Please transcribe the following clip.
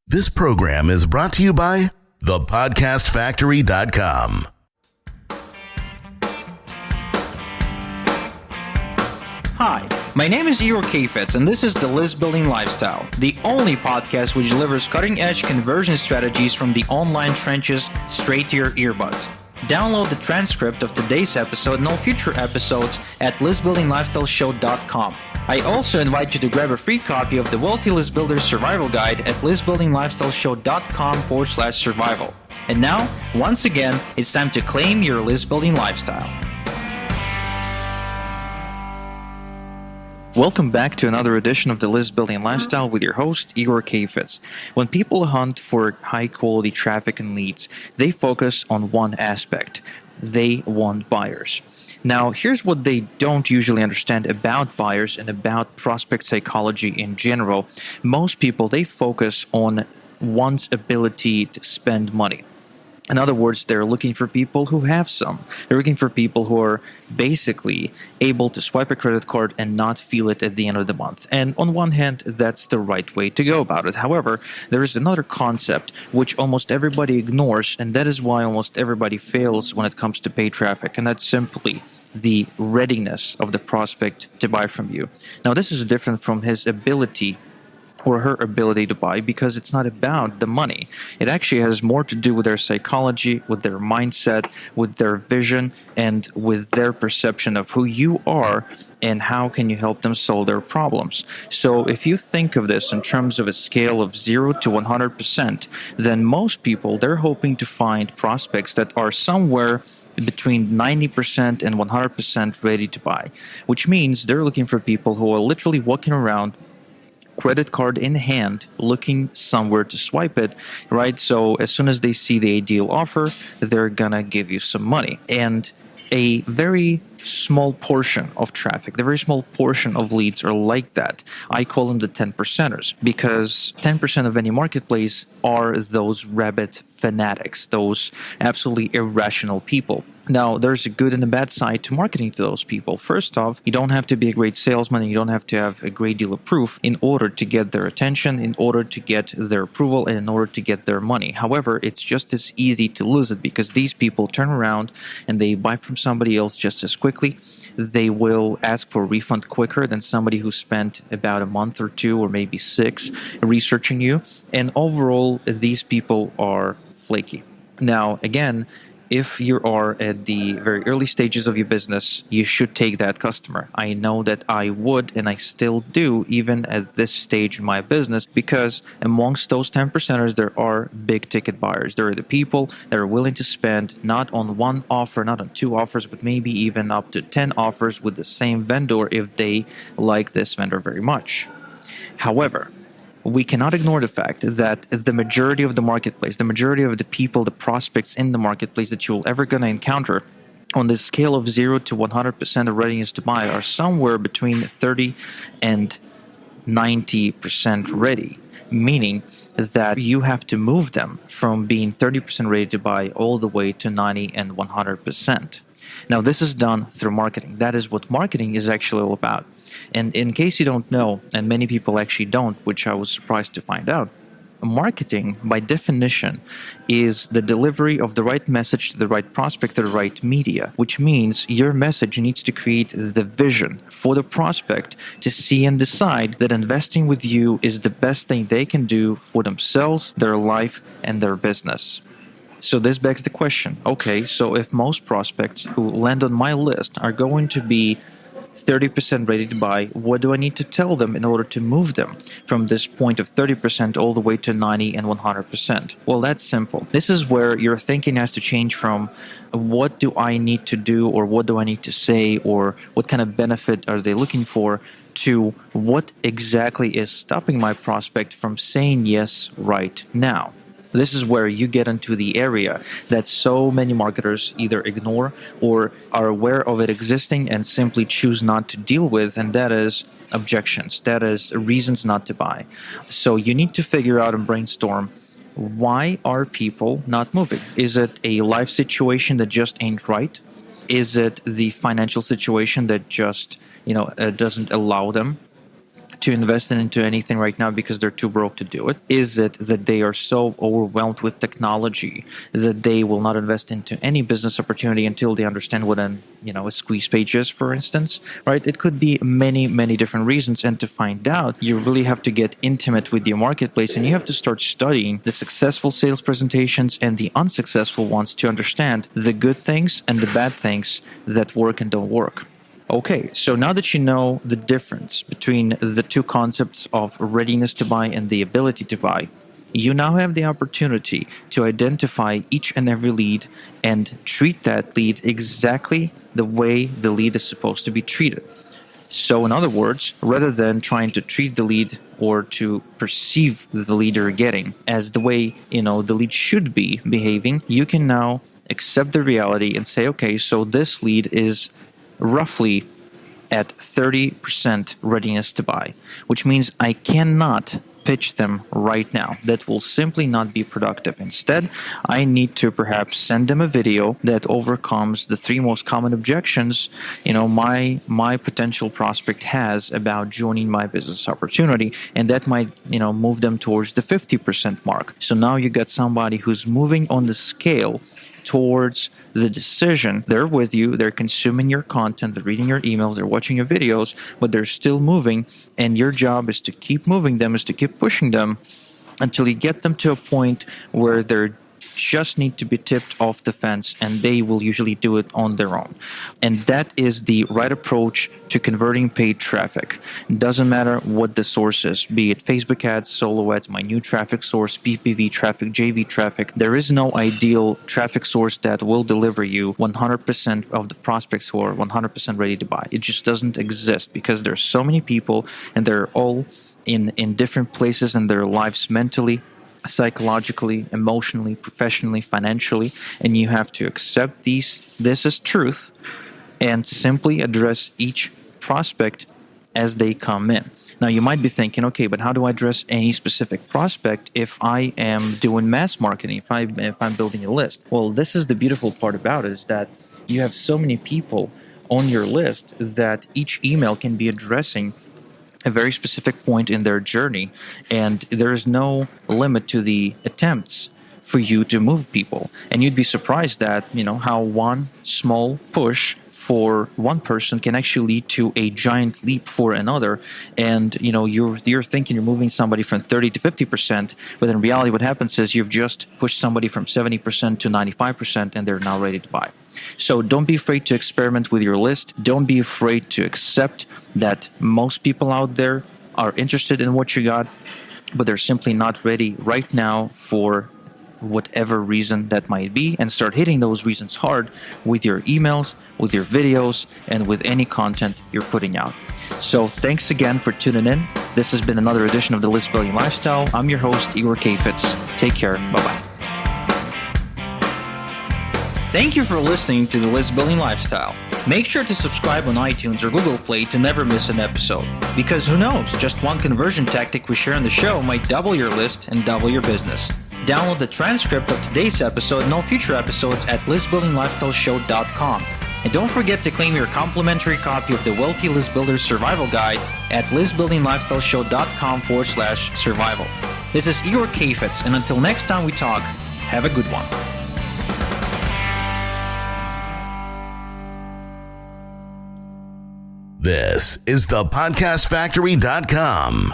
This program is brought to you by thepodcastfactory.com. Hi, my name is Igor Kheifets, and this is the List Building Lifestyle, the only podcast which delivers cutting-edge conversion strategies from the online trenches straight to your earbuds. Download the transcript of today's episode and all future episodes at listbuildinglifestyleshow.com. I also invite you to grab a free copy of the Wealthy List Builder Survival Guide at listbuildinglifestyleshow.com/survival. And now, once again, it's time to claim your list building lifestyle. Welcome back to another edition of the List Building Lifestyle with your host, Igor Kheifets. When people hunt for high-quality traffic and leads, they focus on one aspect. They want buyers. Now, here's what they don't usually understand about buyers and about prospect psychology in general. Most people, they focus on one's ability to spend money. In other words, they're looking for people who have some. They're looking for people who are basically able to swipe a credit card and not feel it at the end of the month. And on one hand, that's the right way to go about it. However, there is another concept which almost everybody ignores, and that is why almost everybody fails when it comes to paid traffic, and that's simply the readiness of the prospect to buy from you. Now, this is different from his ability or her ability to buy, because it's not about the money. It actually has more to do with their psychology, with their mindset, with their vision, and with their perception of who you are and how can you help them solve their problems. So if you think of this in terms of a scale of 0 to 100%, then most people, they're hoping to find prospects that are somewhere between 90% and 100% ready to buy, which means they're looking for people who are literally walking around credit card in hand, looking somewhere to swipe it, right? So as soon as they see the ideal offer, they're gonna give you some money. And a very small portion of traffic, the very small portion of leads are like that. I call them the 10%ers, because 10% of any marketplace are those rabid fanatics, those absolutely irrational people. Now, there's a good and a bad side to marketing to those people. First off, you don't have to be a great salesman, and you don't have to have a great deal of proof in order to get their attention, in order to get their approval, and in order to get their money. However, it's just as easy to lose it, because these people turn around and they buy from somebody else just as quickly. They will ask for a refund quicker than somebody who spent about a month or two or maybe 6 researching you. And overall, these people are flaky. Now, again, if you are at the very early stages of your business, you should take that customer. I know that I would, and I still do, even at this stage in my business, because amongst those 10%ers, there are big ticket buyers. There are the people that are willing to spend not on one offer, not on 2 offers, but maybe even up to 10 offers with the same vendor if they like this vendor very much. However, we cannot ignore the fact that the majority of the marketplace, the majority of the people, the prospects in the marketplace that you'll ever going to encounter on the scale of 0 to 100% of readiness to buy are somewhere between 30 and 90% ready, meaning that you have to move them from being 30% ready to buy all the way to 90 and 100%. Now, this is done through marketing. That is what marketing is actually all about. And in case you don't know, and many people actually don't, which I was surprised to find out, marketing, by definition, is the delivery of the right message to the right prospect to the right media, which means your message needs to create the vision for the prospect to see and decide that investing with you is the best thing they can do for themselves, their life, and their business. So this begs the question, okay, so if most prospects who land on my list are going to be 30% ready to buy, what do I need to tell them in order to move them from this point of 30% all the way to 90 and 100%? Well, that's simple. This is where your thinking has to change from what do I need to do, or what do I need to say, or what kind of benefit are they looking for, to what exactly is stopping my prospect from saying yes right now. This is where you get into the area that so many marketers either ignore or are aware of it existing and simply choose not to deal with, and that is objections. That is reasons not to buy. So you need to figure out and brainstorm, why are people not moving? Is it a life situation that just ain't right? Is it the financial situation that just, doesn't allow them? to invest into anything right now because they're too broke to do it? Is it that they are so overwhelmed with technology that they will not invest into any business opportunity until they understand what a squeeze page is, for instance, right? It could be many, many different reasons. And to find out, you really have to get intimate with the marketplace, and you have to start studying the successful sales presentations and the unsuccessful ones to understand the good things and the bad things that work and don't work. Okay, so now that you know the difference between the two concepts of readiness to buy and the ability to buy, you now have the opportunity to identify each and every lead and treat that lead exactly the way the lead is supposed to be treated. So in other words, rather than trying to treat the lead or to perceive the lead you're getting as the way, the lead should be behaving, you can now accept the reality and say, okay, so this lead is roughly at 30% readiness to buy, which means I cannot pitch them right now. That will simply not be productive. Instead, I need to perhaps send them a video that overcomes the 3 most common objections, my potential prospect has about joining my business opportunity, and that might, move them towards the 50% mark. So now you got somebody who's moving on the scale towards the decision. They're with you, they're consuming your content, they're reading your emails, they're watching your videos, but they're still moving, and your job is to keep moving them, is to keep pushing them until you get them to a point where they're just need to be tipped off the fence, and they will usually do it on their own. And that is the right approach to converting paid traffic. It doesn't matter what the source is, be it Facebook ads, solo ads, my new traffic source, PPV traffic, JV traffic. There is no ideal traffic source that will deliver you 100% of the prospects who are 100% ready to buy. It just doesn't exist because there's so many people, and they're all in different places in their lives mentally, psychologically, emotionally, professionally, financially, and you have to accept this as truth and simply address each prospect as they come in. Now, you might be thinking, okay, but how do I address any specific prospect if I am doing mass marketing, if I'm building a list? Well, this is the beautiful part about it, is that you have so many people on your list that each email can be addressing a very specific point in their journey, and there is no limit to the attempts for you to move people. And you'd be surprised that how one small push for one person can actually lead to a giant leap for another. And you're thinking you're moving somebody from 30 to 50%, but in reality what happens is you've just pushed somebody from 70% to 95%, and they're now ready to buy. So don't be afraid to experiment with your list. Don't be afraid to accept that most people out there are interested in what you got, but they're simply not ready right now for whatever reason that might be, and start hitting those reasons hard with your emails, with your videos, and with any content you're putting out. So thanks again for tuning in. This has been another edition of the List Building Lifestyle. I'm your host, Igor Kheifets. Take care. Bye-bye. Thank you for listening to the List Building Lifestyle. Make sure to subscribe on iTunes or Google Play to never miss an episode. Because who knows, just one conversion tactic we share on the show might double your list and double your business. Download the transcript of today's episode and all future episodes at listbuildinglifestyleshow.com. And don't forget to claim your complimentary copy of the Wealthy List Builder Survival Guide at listbuildinglifestyleshow.com/survival. This is Igor Kheifets, and until next time we talk, have a good one. This is thepodcastfactory.com.